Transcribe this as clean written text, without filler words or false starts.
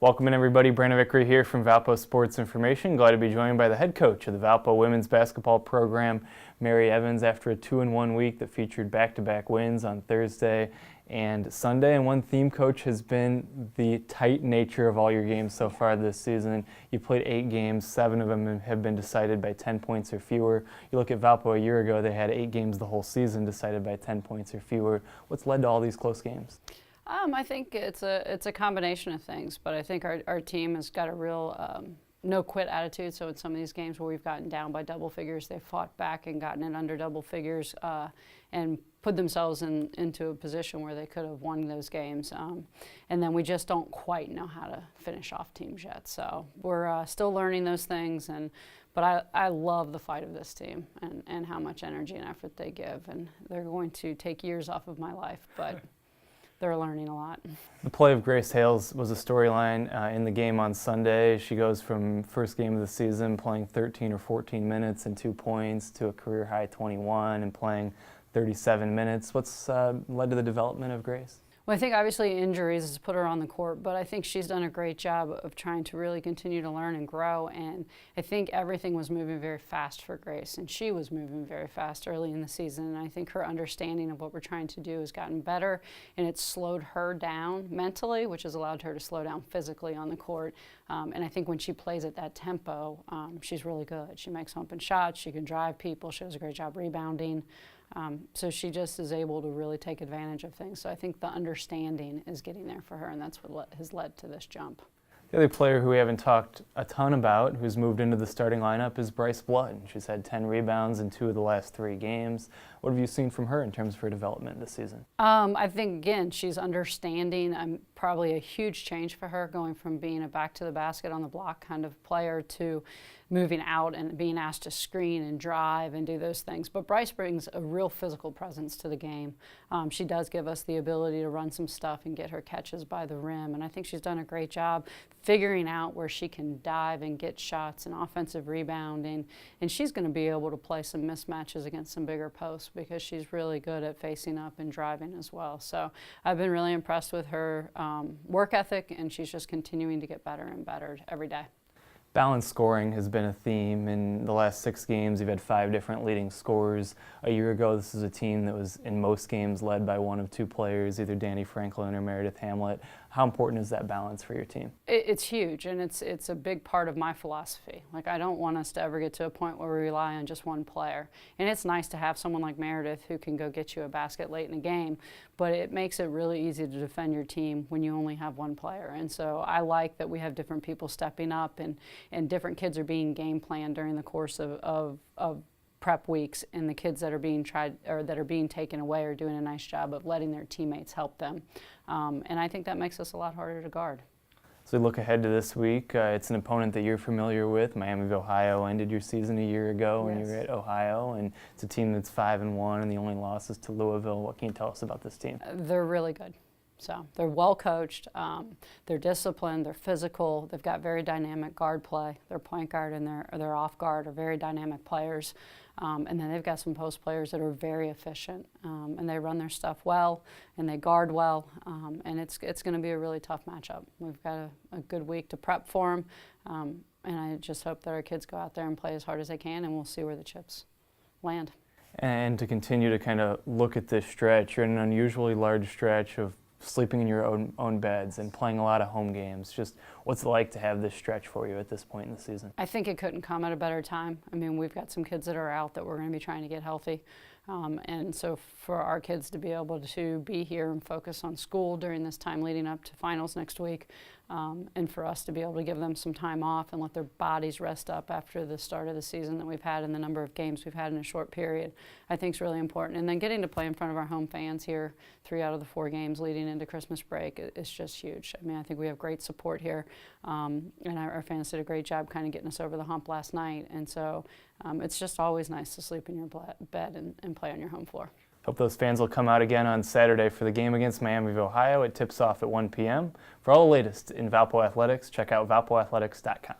Welcome in everybody, Brandon Vickery here from Valpo Sports Information. Glad to be joined by the head coach of the Valpo women's basketball program, Mary Evans, after a 2-1 week that featured back-to-back wins on Thursday and Sunday. And one theme, coach, has been the tight nature of all your games so far this season. You played 8 games, 7 of them have been decided by 10 points or fewer. You look at Valpo a year ago, they had 8 games the whole season decided by 10 points or fewer. What's led to all these close games? I think it's a combination of things, but I think our team has got a real no-quit attitude. So in some of these games where we've gotten down by double figures, they've fought back and gotten it under double figures and put themselves into a position where they could have won those games. And then we just don't quite know how to finish off teams yet. So we're still learning those things. But I love the fight of this team and how much energy and effort they give. And they're going to take years off of my life, but they're learning a lot. The play of Grace Hales was a storyline in the game on Sunday. She goes from first game of the season playing 13 or 14 minutes and 2 points to a career-high 21 and playing 37 minutes. What's led to the development of Grace? Well, I think obviously injuries has put her on the court, but I think she's done a great job of trying to really continue to learn and grow. And I think everything was moving very fast for Grace, and she was moving very fast early in the season. And I think her understanding of what we're trying to do has gotten better, and it's slowed her down mentally, which has allowed her to slow down physically on the court. And I think when she plays at that tempo, she's really good. She makes open shots, she can drive people, she does a great job rebounding. So she just is able to really take advantage of things. So I think the understanding is getting there for her, and that's what has led to this jump. The other player who we haven't talked a ton about, who's moved into the starting lineup, is Bryce Blood. She's had 10 rebounds in 2 of the last 3 games. What have you seen from her in terms of her development this season? I think, again, she's understanding. Probably a huge change for her, going from being a back to the basket on the block kind of player to moving out and being asked to screen and drive and do those things. But Bryce brings a real physical presence to the game. She does give us the ability to run some stuff and get her catches by the rim, and I think she's done a great job figuring out where she can dive and get shots and offensive rebounding, and she's going to be able to play some mismatches against some bigger posts because she's really good at facing up and driving as well. So I've been really impressed with her work ethic, and she's just continuing to get better and better every day. Balanced scoring has been a theme. In the last 6 games, you've had 5 different leading scorers. A year ago, this was a team that was in most games led by one of 2 players, either Danny Franklin or Meredith Hamlet. How important is that balance for your team? It's huge, and it's a big part of my philosophy. Like, I don't want us to ever get to a point where we rely on just one player. And it's nice to have someone like Meredith who can go get you a basket late in a game, but it makes it really easy to defend your team when you only have one player. And so I like that we have different people stepping up, and different kids are being game planned during the course of prep weeks, and the kids that are being tried or that are being taken away are doing a nice job of letting their teammates help them. And I think that makes us a lot harder to guard. So we look ahead to this week. It's an opponent that you're familiar with. Miami of Ohio ended your season a year ago when you were at Ohio, and it's a team that's 5-1, and the only loss is to Louisville. What can you tell us about this team? They're really good. So they're well coached, they're disciplined, they're physical, they've got very dynamic guard play. Their point guard and their off guard are very dynamic players. And then they've got some post players that are very efficient, and they run their stuff well, and they guard well, and it's going to be a really tough matchup. We've got a good week to prep for them, and I just hope that our kids go out there and play as hard as they can, and we'll see where the chips land. And to continue to kind of look at this stretch, you're in an unusually large stretch of sleeping in your own beds and playing a lot of home games. Just what's it like to have this stretch for you at this point in the season? I think it couldn't come at a better time. I mean, we've got some kids that are out that we're going to be trying to get healthy. And so for our kids to be able to be here and focus on school during this time leading up to finals next week, and for us to be able to give them some time off and let their bodies rest up after the start of the season that we've had and the number of games we've had in a short period, I think is really important. And then getting to play in front of our home fans here 3 out of the 4 games leading into Christmas break is just huge. I mean, I think we have great support here, and our fans did a great job kind of getting us over the hump last night. And so it's just always nice to sleep in your bed and play on your home floor. Hope those fans will come out again on Saturday for the game against Miami of Ohio. It tips off at 1 p.m. For all the latest in Valpo Athletics, check out valpoathletics.com.